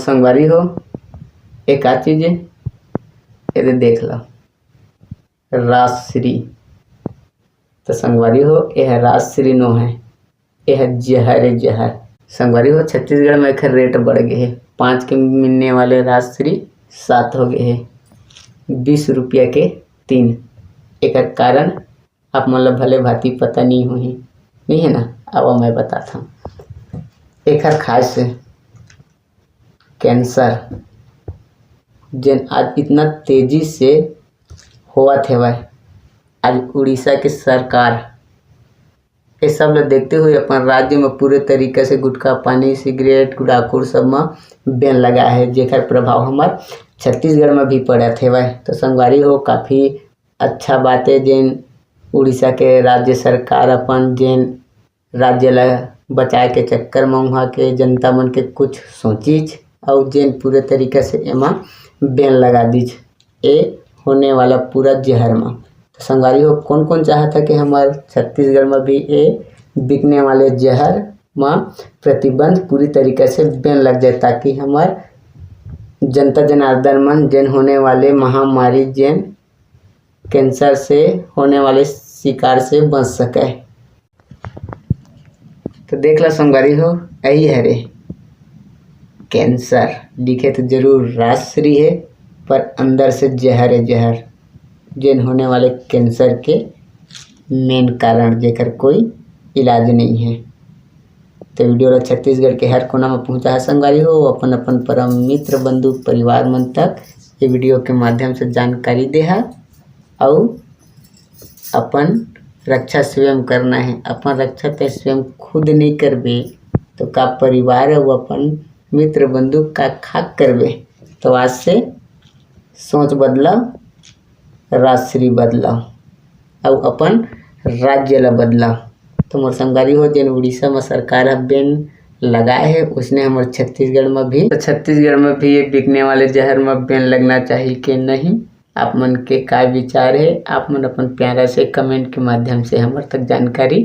संगवारी हो एक आ चीज़ ये देख लो राजश्री। तो संगवारी हो यह राजश्री नो है, यह जहर है जहर। संगवारी हो छत्तीसगढ़ में एक रेट बढ़ गए है। 5 के मिलने वाले राजश्री 7 हो गए है, 20 रुपया के 3। एक कारण आप मतलब भले भांति पता नहीं है ना। अब मैं बताता हूँ। एक खास कैंसर जन आज इतना तेजी से हुआ थे वह आज उड़ीसा की सरकार ये सब लोग देखते हुए अपन राज्य में पूरे तरीके से गुटखा पानी सिगरेट गुड़ाखुर सब में बैन लगा है, जेकर प्रभाव हमार छत्तीसगढ़ में भी पड़ा थे वह। तो संगवारी हो काफ़ी अच्छा बात है जेन उड़ीसा के राज्य सरकार अपन जेन राज्य ला बचाए के चक्कर में वहाँ के जनता मन के कुछ सोचीच और जेन पूरे तरीके से एमा बैन लगा दीज ये होने वाला पूरा जहर में। तो संगवारी हो कौन कौन चाहता कि हमारे छत्तीसगढ़ में भी ये बिकने वाले जहर में प्रतिबंध पूरी तरीके से बैन लग जाए, ताकि हमारे जनता जनार्दन मन जेन होने वाले महामारी जेन कैंसर से होने वाले शिकार से बच सके। तो देख लो संगवारी हो यही है रे कैंसर। लिखे तो जरूर राजश्री है पर अंदर से जहर है जहर, जेन होने वाले कैंसर के मेन कारण जेकर कोई इलाज नहीं है। तो वीडियो छत्तीसगढ़ के हर कोना में पहुंचा है संगवारी हो अपन अपन परम मित्र बंधु परिवार मन तक ये वीडियो के माध्यम से जानकारी दे है। और अपन रक्षा स्वयं करना है। अपन रक्षा तो स्वयं खुद नहीं करबे तो का परिवार और अपन मित्र बंधु का खाक करबे। तो आज से सोच बदलाओ, राजश्री बदलाओ और अपन राज्य ला बदलाओ। तो मोर संगवारी हो जेन उड़ीसा में सरकार बैन लगाए है उसने हमारे छत्तीसगढ़ में भी तो छत्तीसगढ़ में भी ये बिकने वाले जहर में बैन लगना चाहिए कि नहीं। आप मन के काय विचार है आप मन अपन प्यारा से कमेंट के माध्यम से हमारे तक जानकारी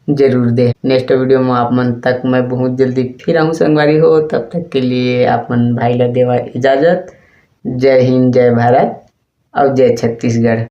जरूर दे। नेक्स्ट वीडियो में आप मन तक मैं बहुत जल्दी फिर आऊँ संगवारी हो। तब तक के लिए आप मन भाई ला देवा इजाज़त। जय हिंद जय भारत और जय छत्तीसगढ़।